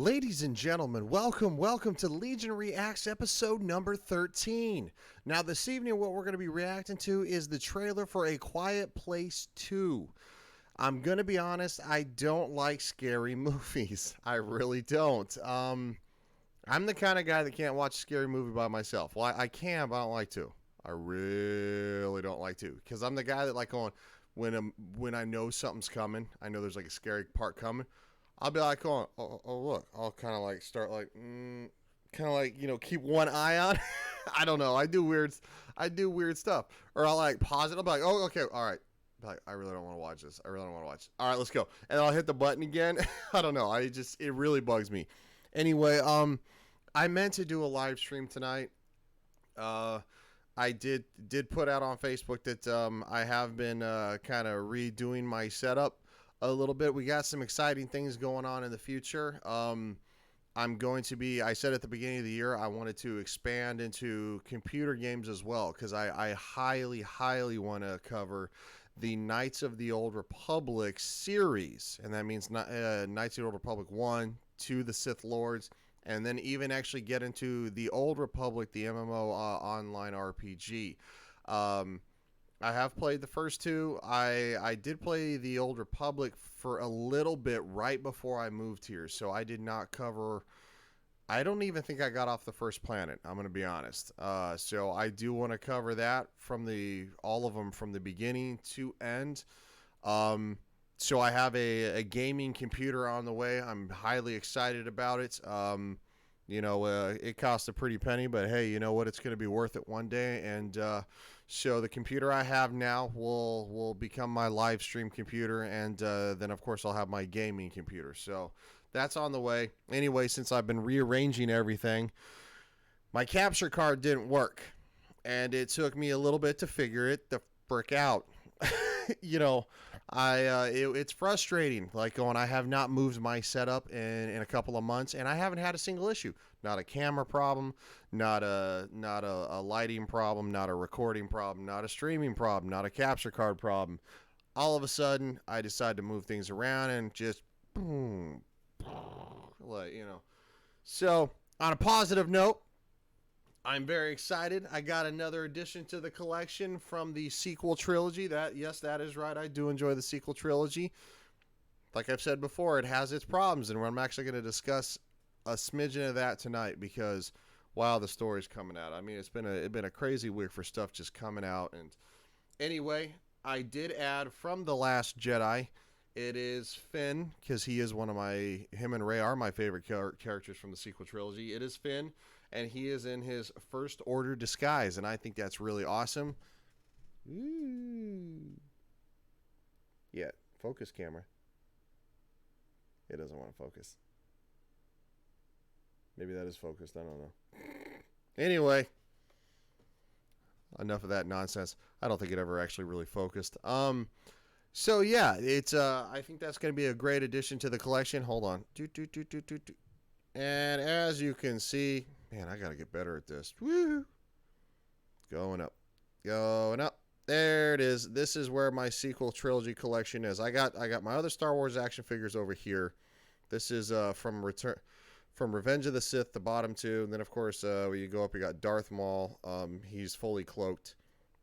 Ladies and gentlemen, welcome to Legion Reacts episode number 13. Now, this evening, what we're going to be reacting to is the trailer for A Quiet Place 2. I'm going to be honest, I don't like scary movies. I really don't. I'm the kind of guy that can't watch a scary movie by myself. Well, I can, but I don't like to. I really don't like to. Because I'm the guy that like going, when I know something's coming, I know there's like a scary part coming, I'll be like, oh look. I'll kind of like start like, kind of like, keep one eye on. I don't know. I do weird stuff. Or I'll like pause it. I'll be like, oh, okay, all right. Like, I really don't want to watch this. I really don't want to watch it. All right, let's go. And I'll hit the button again. I don't know. It really bugs me. Anyway, I meant to do a live stream tonight. I did put out on Facebook that I have been kind of redoing my setup a little bit. We got some exciting things going on in the future. I'm going to be, I said at the beginning of the year, I wanted to expand into computer games as well, because I highly want to cover the Knights of the Old Republic series. And that means Knights of the Old Republic 1, 2, the Sith Lords, and then even actually get into the Old Republic, the MMO online RPG. I have played the first two. I did play the Old Republic for a little bit right before I moved here, so I did not cover. I don't even think I got off the first planet. I'm going to be honest. So I do want to cover that from all of them from the beginning to end. So I have a gaming computer on the way. I'm highly excited about it. It costs a pretty penny, but hey, you know what? It's going to be worth it one day. And so the computer I have now will become my live stream computer, and then of course I'll have my gaming computer. So that's on the way. Anyway, since I've been rearranging everything, my capture card didn't work, and it took me a little bit to figure it the frick out. It's frustrating. Like going, I have not moved my setup in a couple of months, and I haven't had a single issue. Not a camera problem, not a lighting problem, not a recording problem, not a streaming problem, not a capture card problem. All of a sudden, I decide to move things around and just boom, So on a positive note, I'm very excited. I got another addition to the collection from the sequel trilogy. That is right. I do enjoy the sequel trilogy. Like I've said before, it has its problems, and I'm actually going to discuss a smidgen of that tonight because, wow, the story's coming out. I mean, it's been a crazy week for stuff just coming out. And anyway, I did add from The Last Jedi. It is Finn, because him and Rey are my favorite characters from the sequel trilogy. It is Finn, and he is in his First Order disguise, and I think that's really awesome. Ooh. Yeah, focus camera. It doesn't want to focus. Maybe that is focused. I don't know. Anyway, enough of that nonsense. I don't think it ever actually really focused. So yeah, it's I think that's going to be a great addition to the collection. Hold on. And as you can see, man, I got to get better at this. Woo! Going up. There it is. This is where my sequel trilogy collection is. I got my other Star Wars action figures over here. This is from Revenge of the Sith, the bottom two, and then of course when you go up, you got Darth Maul. He's fully cloaked,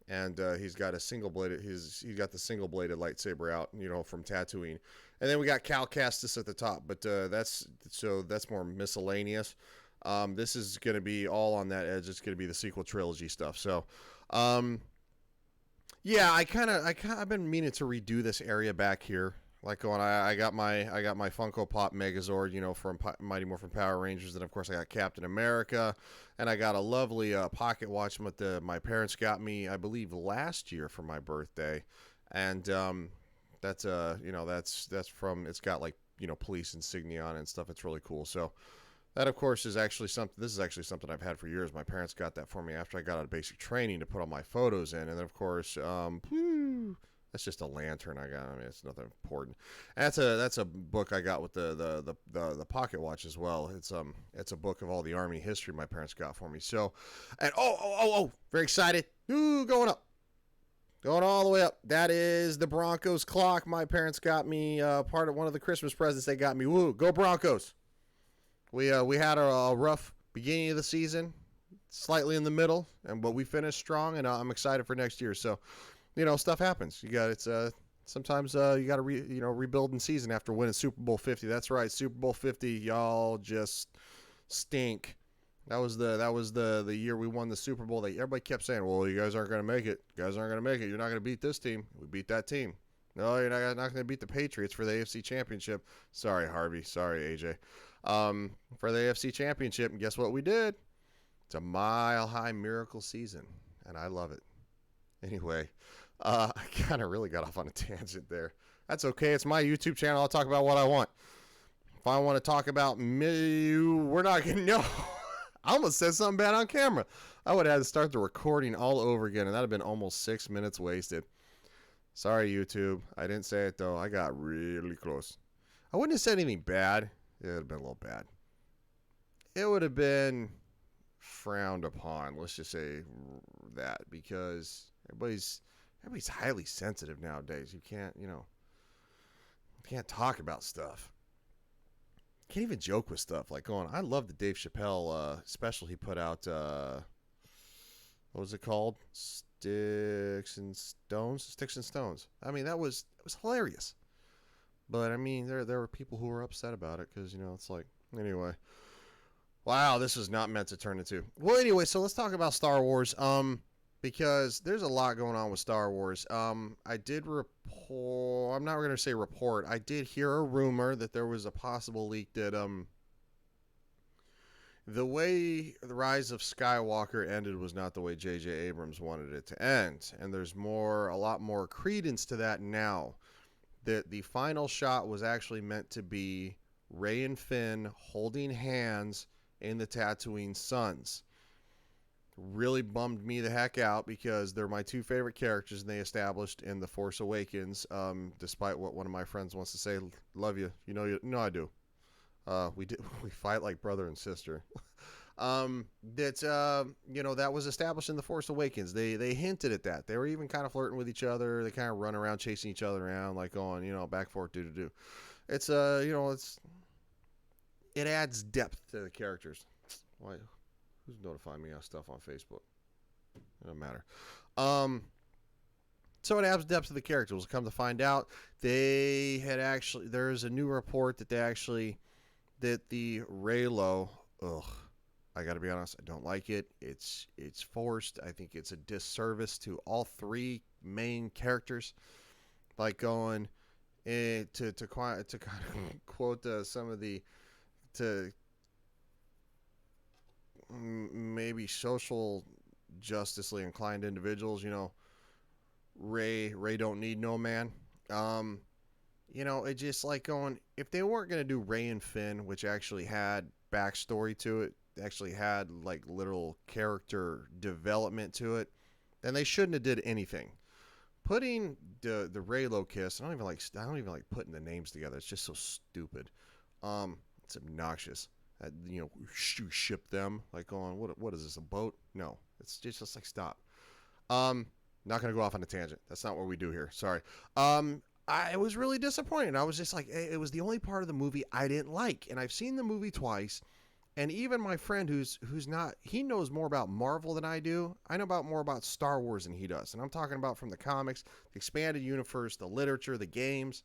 and he's got the single bladed lightsaber out, from Tatooine. And then we got Cal Kestis at the top, but that's more miscellaneous. This is going to be all on that edge. It's going to be the sequel trilogy stuff. So, yeah, I've been meaning to redo this area back here. Like going, I got my Funko Pop Megazord, from Mighty Morphin Power Rangers, and of course I got Captain America, and I got a lovely pocket watch that my parents got me, I believe, last year for my birthday, and that's from, it's got like police insignia on it and stuff. It's really cool. So that of course is actually something. This is actually something I've had for years. My parents got that for me after I got out of basic training to put all my photos in, and then of course, that's just a lantern I got. I mean, it's nothing important. And that's a book I got with the pocket watch as well. It's a book of all the Army history my parents got for me. So, and very excited. Ooh, going up. Going all the way up. That is the Broncos clock my parents got me, part of one of the Christmas presents they got me. Woo, go Broncos. We had a rough beginning of the season, slightly in the middle, but we finished strong, and I'm excited for next year. So, stuff happens. Sometimes you got to rebuild in season after winning Super Bowl 50. That's right, Super Bowl 50. Y'all just stink. That was the year we won the Super Bowl. Everybody kept saying, "Well, you guys aren't going to make it. You guys aren't going to make it. You're not going to beat this team. We beat that team. No, you're not going to beat the Patriots for the AFC Championship." Sorry, Harvey. Sorry, AJ. For the AFC Championship, and guess what we did? It's a mile-high miracle season, and I love it. Anyway, I kind of really got off on a tangent there. That's okay. It's my YouTube channel. I'll talk about what I want. If I want to talk about me, we're not going to know. I almost said something bad on camera. I would have had to start the recording all over again, and that would have been almost 6 minutes wasted. Sorry, YouTube. I didn't say it, though. I got really close. I wouldn't have said anything bad. It would have been a little bad. It would have been frowned upon. Let's just say that, because everybody's highly sensitive nowadays. You can't talk about stuff. Can't even joke with stuff like going. I love the Dave Chappelle special he put out. What was it called? Sticks and Stones. I mean, it was hilarious. But I mean, there were people who were upset about it because it's like, anyway. Wow, this is not meant to turn into. Well, anyway, so let's talk about Star Wars. Because there's a lot going on with Star Wars. I did report. I'm not going to say report. I did hear a rumor that there was a possible leak that the way the Rise of Skywalker ended was not the way J.J. Abrams wanted it to end, and there's a lot more credence to that now. That the final shot was actually meant to be Rey and Finn holding hands in the Tatooine Suns. Really bummed me the heck out because they're my two favorite characters, and they established in The Force Awakens, despite what one of my friends wants to say. Love you. You know I do. We fight like brother and sister. That was established in The Force Awakens. They hinted at that. They were even kind of flirting with each other. They kind of run around chasing each other around, like going, back and forth, do. It's it adds depth to the characters. Why? Who's notifying me of stuff on Facebook? It doesn't matter. So it adds depth to the characters. Come to find out, there's a new report that the Reylo, I got to be honest, I don't like it. It's forced. I think it's a disservice to all three main characters. Like going to kind of quote some of the maybe social justicely inclined individuals, Rey don't need no man. It just like going, if they weren't going to do Rey and Finn, which actually had backstory to it, actually had like literal character development to it, then they shouldn't have did anything. Putting the Reylo kiss, I don't even like putting the names together. It's just so stupid. It's obnoxious. Ship them like going, what is this, a boat? No, it's just like, stop. Not gonna go off on a tangent. That's not what we do here. Sorry. I was really disappointed. I was just like, it was the only part of the movie I didn't like, and I've seen the movie twice, and even my friend who's not, he knows more about Marvel than I do. I know more about Star Wars than he does, and I'm talking about from the comics, the expanded universe, the literature, the games.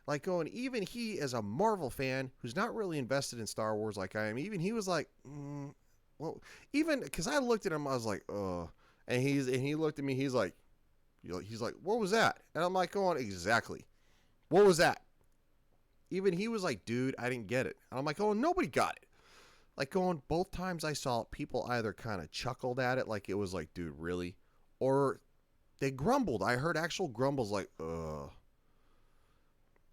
Like going, even he as a Marvel fan who's not really invested in Star Wars like I am, even he was like, well, even because I looked at him, I was like, and he looked at me, he's like, what was that? And I'm like, going, exactly, what was that? Even he was like, dude, I didn't get it. And I'm like, oh, nobody got it. Like going, both times I saw it, people either kind of chuckled at it, like it was like, dude, really, or they grumbled. I heard actual grumbles, like,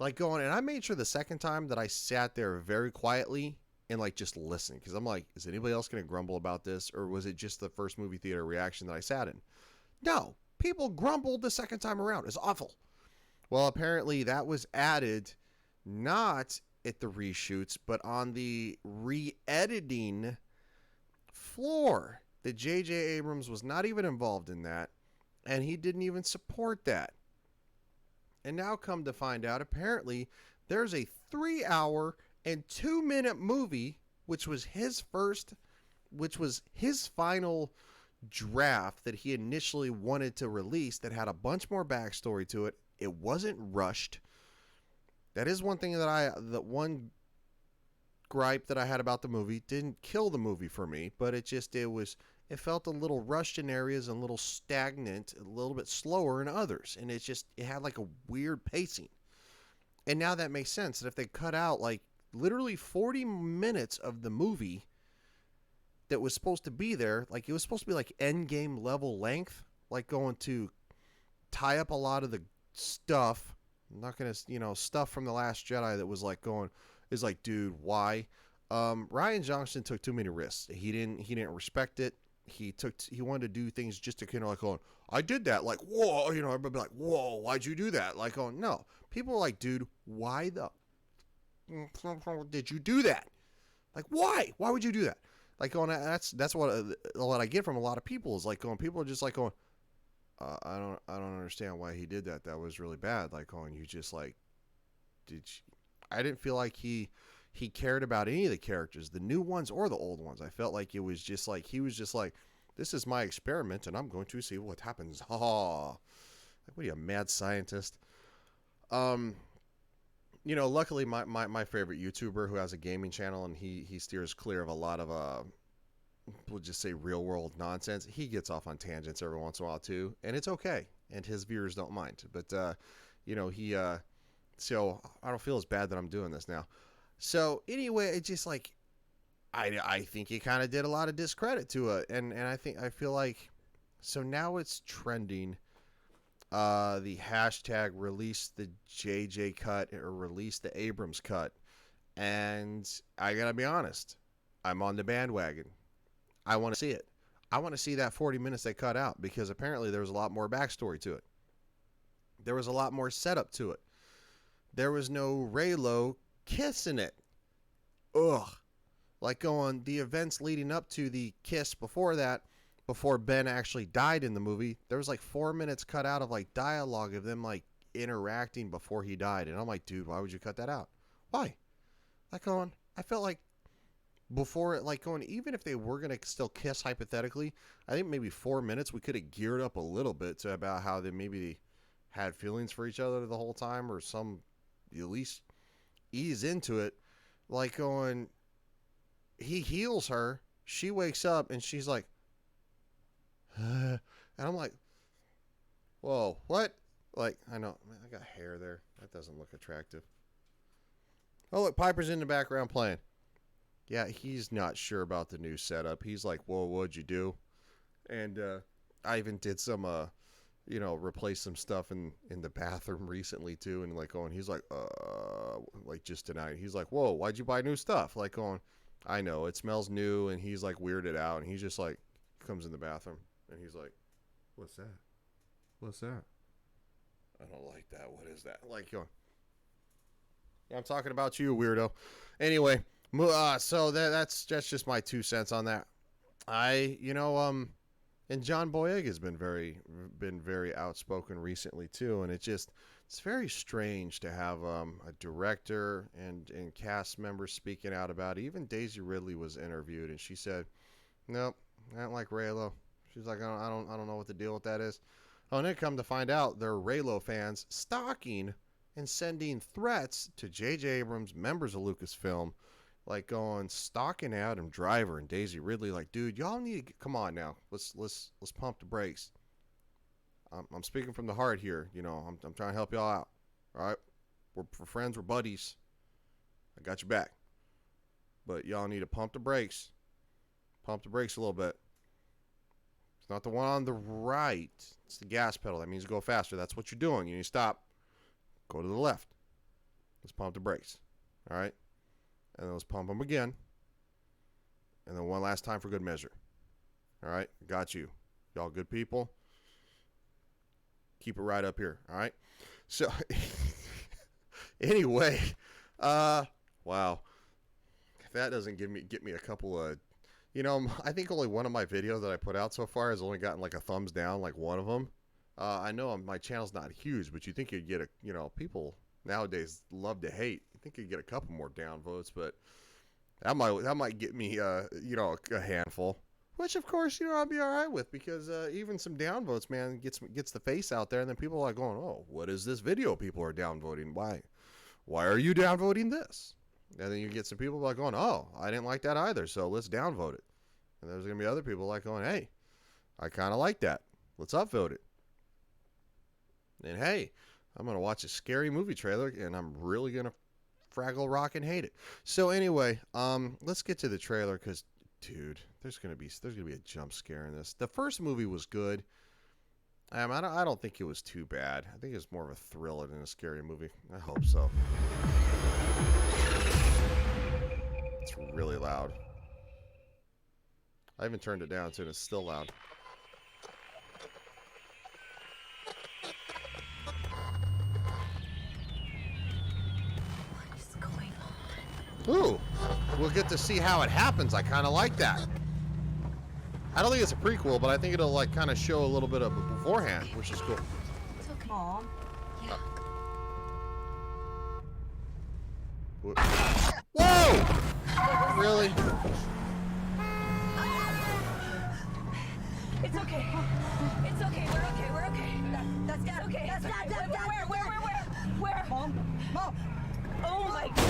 like going, and I made sure the second time that I sat there very quietly and like just listening, because I'm like, is anybody else going to grumble about this, or was it just the first movie theater reaction that I sat in? No, people grumbled the second time around. It's awful. Well, apparently that was added not at the reshoots, but on the re-editing floor. That J.J. Abrams was not even involved in that, and he didn't even support that. And now come to find out, apparently, there's a 3-hour and 2-minute movie which was his final draft that he initially wanted to release, that had a bunch more backstory to it. It wasn't rushed. That is one thing that one gripe that I had about the movie. Didn't kill the movie for me, but it felt a little rushed in areas and a little stagnant, a little bit slower in others. And it had like a weird pacing. And now that makes sense, that if they cut out like literally 40 minutes of the movie that was supposed to be there, like it was supposed to be like Endgame level length, like going to tie up a lot of the stuff. I'm not going to, stuff from The Last Jedi that was like dude, why? Rian Johnson took too many risks. He didn't respect it. He wanted to do things just to kind of like going, I did that. Like, whoa, everybody be like, whoa, why'd you do that? Like, oh, no. People are like, dude, why the did you do that? Like, why? Why would you do that? Like, going, that's what I get from a lot of people is like going, people are just like going, I don't understand why he did that. That was really bad. Like, going, you just like, I didn't feel like he cared about any of the characters, the new ones or the old ones. I felt like it was just like, he was just like, this is my experiment and I'm going to see what happens. Oh, like, what are you, a mad scientist? Luckily my favorite YouTuber who has a gaming channel and he steers clear of a lot of, we'll just say real world nonsense. He gets off on tangents every once in a while too, and it's okay. And his viewers don't mind, but, so I don't feel as bad that I'm doing this now. So anyway, it just like, I think he kind of did a lot of discredit to it. And I feel like, so now it's trending, the hashtag release the JJ cut or release the Abrams cut. And I gotta be honest, I'm on the bandwagon. I want to see it. I want to see that 40 minutes they cut out, because apparently there was a lot more backstory to it. There was a lot more setup to it. There was no Reylo kissing it. Ugh. Like going, the events leading up to the kiss before that, before Ben actually died in the movie, there was like 4 minutes cut out of like dialogue of them like interacting before he died. And I'm like, dude, why would you cut that out? Why? Like going, I felt like before it, like going, even if they were going to still kiss hypothetically, I think maybe 4 minutes we could have geared up a little bit to about how they maybe had feelings for each other the whole time, or some, at least ease into it. Like going, he heals her, she wakes up and she's like, and I'm like, whoa, what? Like, I know, man, I got hair there. That doesn't look attractive. Oh, look, Piper's in the background playing. Yeah, he's not sure about the new setup. He's like, whoa, what'd you do? And I even did some, replace some stuff in the bathroom recently too. And like going, he's like just tonight. He's like, whoa, why'd you buy new stuff? Like going, I know, it smells new. And he's like weirded out. And he's just like, comes in the bathroom. And he's like, what's that? What's that? I don't like that. What is that? Like going, yeah, I'm talking about you, weirdo. Anyway. So that's just my 2 cents on that. And John Boyega has been very outspoken recently too, and it's very strange to have a director and cast members speaking out about it. Even Daisy Ridley was interviewed, and she said, "Nope, I don't like Reylo." She's like, "I don't know what the deal with that is." Oh, and then come to find out, they're Reylo fans stalking and sending threats to J.J. Abrams, members of Lucasfilm. Like going, stalking Adam Driver and Daisy Ridley, like, dude, y'all need to come on now. Let's pump the brakes. I'm speaking from the heart here. I'm trying to help y'all out. All right, we're friends, we're buddies. I got your back, but y'all need to pump the brakes. Pump the brakes a little bit. It's not the one on the right. It's the gas pedal. That means go faster. That's what you're doing. You need to stop. Go to the left. Let's pump the brakes. All right. And then let's pump them again. And then one last time for good measure. All right? Got you. Y'all good people? Keep it right up here. All right? So, anyway, wow. If that doesn't get me a couple of, I think only one of my videos that I put out so far has only gotten like a thumbs down, like one of them. I know my channel's not huge, but you think you'd get people nowadays love to hate. I think you'd get a couple more downvotes, but That might get me a handful. Which of course I'll be all right with because even some downvotes, man, gets the face out there, and then people are like going, oh, what is this video people are downvoting? Why are you downvoting this? And then you get some people like going, oh, I didn't like that either, so let's downvote it. And there's gonna be other people like going, hey, I kind of like that, let's upvote it. And hey, I'm gonna watch a scary movie trailer, and I'm really gonna Fraggle Rock and hate it. So anyway, let's get to the trailer because, dude, there's gonna be a jump scare in this. The first movie was good. I don't think it was too bad. I think it was more of a thriller than a scary movie. I hope so. It's really loud. I even turned it down too, and it's still loud. What is going on? Ooh, we'll get to see how it happens. I kind of like that. I don't think it's a prequel, but I think it'll like kind of show a little bit of it beforehand, which is cool. It's okay. Mom. Yeah. Whoa! Really? It's okay. It's okay. We're okay. We're okay. That's Dad. Okay. That's Dad. Dad. Where? Mom. Oh my God.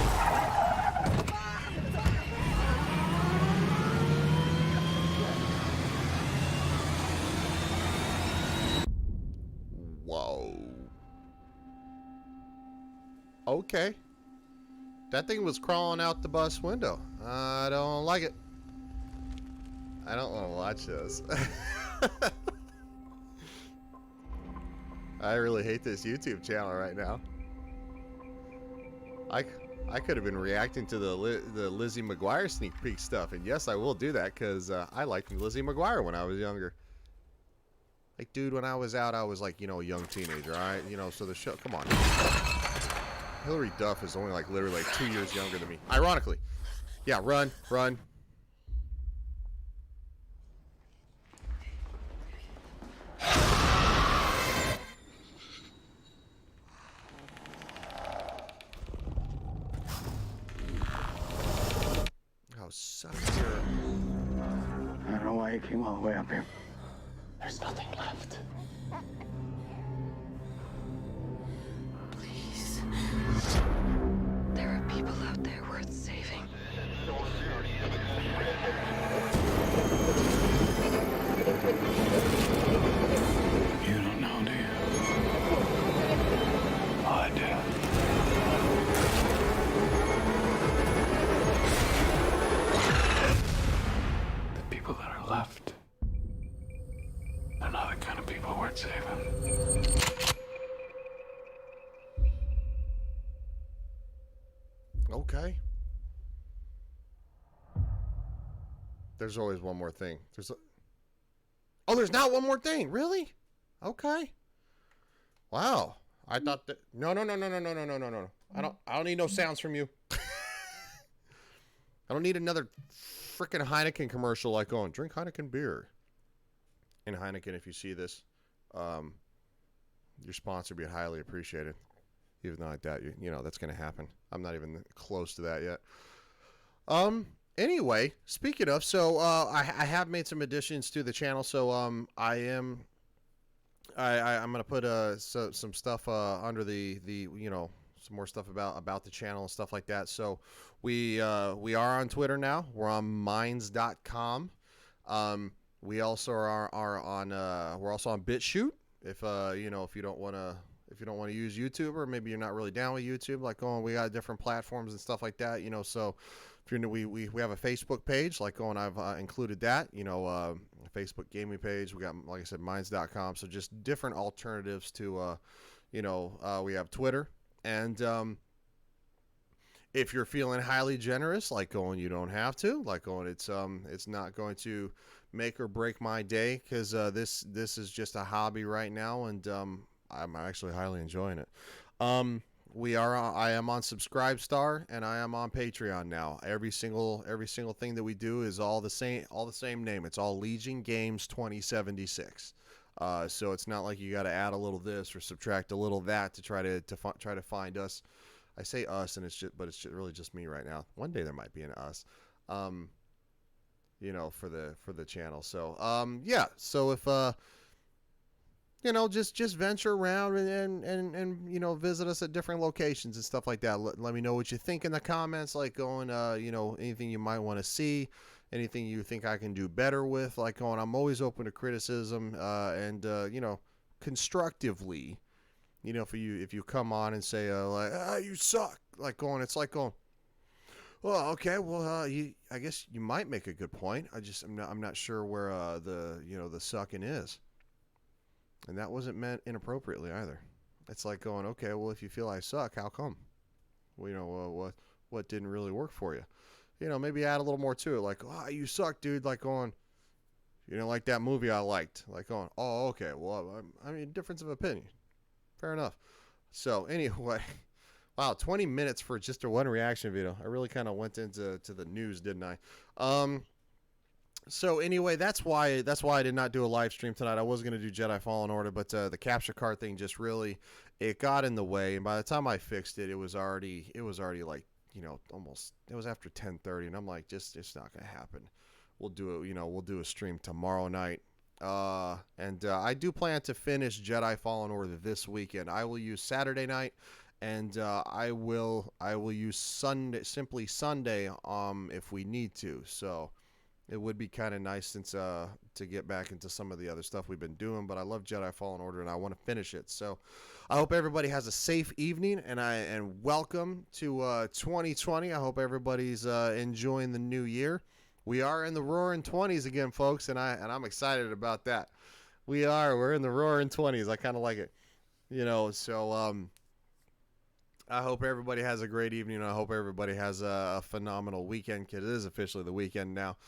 Whoa. Okay. That thing was crawling out the bus window. I don't like it. I don't want to watch this. I really hate this YouTube channel right now. I could have been reacting to the Lizzie McGuire sneak peek stuff, and yes, I will do that because I liked Lizzie McGuire when I was younger. Like, dude, when I was out, I was like, a young teenager, all right? So the show, come on. Hilary Duff is only like literally like 2 years younger than me. Ironically. Yeah, run. Oh, suck here. I don't know why you came all the way up here. There's nothing left. Please. There are people out there worth saving. You don't know, do you? Oh, I do. The people that are left, they're not the kind of people worth saving. Okay. There's always one more thing. Oh, there's not one more thing. Really? Okay. Wow. I thought that. No. I don't need no sounds from you. I don't need another freaking Heineken commercial like going, drink Heineken beer. And Heineken, if you see this, your sponsor would be highly appreciated. Even though I doubt that's going to happen. I'm not even close to that yet. Anyway, speaking of, so I have made some additions to the channel. So I'm gonna put some stuff under the some more stuff about the channel and stuff like that. So we are on Twitter now. We're on Minds.com. We also are on we're also on BitChute. If you don't want to use YouTube, or maybe you're not really down with YouTube, we got different platforms and stuff like that. So if you're we have a Facebook page, I've included that. A Facebook gaming page. We got, like I said, Minds.com. So just different alternatives to we have Twitter. And if you're feeling highly generous, you don't have to. It's not going to make or break my day because this is just a hobby right now, and I'm actually highly enjoying it. I am on Subscribestar, and I am on Patreon now. Every single thing that we do is all the same name. It's all Legion Games 2076. So it's not like you got to add a little this or subtract a little that to try to find us. I say us, and it's really just me right now. One day there might be an us, for the channel. So yeah. So if just venture around and visit us at different locations and stuff like that. Let me know what you think in the comments, like going, anything you might want to see, anything you think I can do better with, like going, I'm always open to criticism, and constructively, if you come on and say, you suck, it's like going, well, okay, well, I guess you might make a good point. I'm not sure where, the sucking is. And that wasn't meant inappropriately either. It's like going, okay, well, if you feel I suck, how come? Well, what didn't really work for you? Maybe add a little more to it. Like, oh, you suck, dude. Like going, like that movie I liked. Like going, oh, okay, well, I mean, difference of opinion. Fair enough. So anyway, wow, 20 minutes for just a one reaction video. I really kind of went into the news, didn't I? So anyway, that's why I did not do a live stream tonight. I was going to do Jedi Fallen Order, but the capture card thing just really, it got in the way. And by the time I fixed it, it was already like, almost, it was after 10:30, and I'm like, it's not going to happen. We'll do it, we'll do a stream tomorrow night. And I do plan to finish Jedi Fallen Order this weekend. I will use Saturday night, and I will use simply Sunday if we need to. So it would be kind of nice since to get back into some of the other stuff we've been doing, but I love Jedi Fallen Order and I want to finish it. So I hope everybody has a safe evening, and welcome to 2020. I hope everybody's enjoying the new year. We are in the roaring 20s again, folks, and I'm excited about that. We're in the roaring 20s. I kind of like it, So I hope everybody has a great evening. I hope everybody has a phenomenal weekend, because it is officially the weekend now.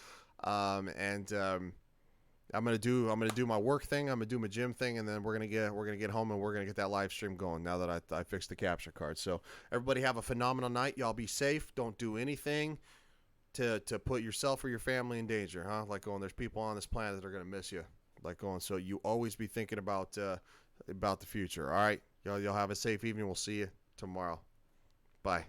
I'm gonna do my work thing. I'm gonna do my gym thing, and then we're gonna get home and we're gonna get that live stream going. Now that I fixed the capture card. So everybody have a phenomenal night. Y'all be safe. Don't do anything to put yourself or your family in danger, huh? Like going, there's people on this planet that are gonna miss you. Like going, so you always be thinking about the future. All right, y'all have a safe evening. We'll see you tomorrow. Bye.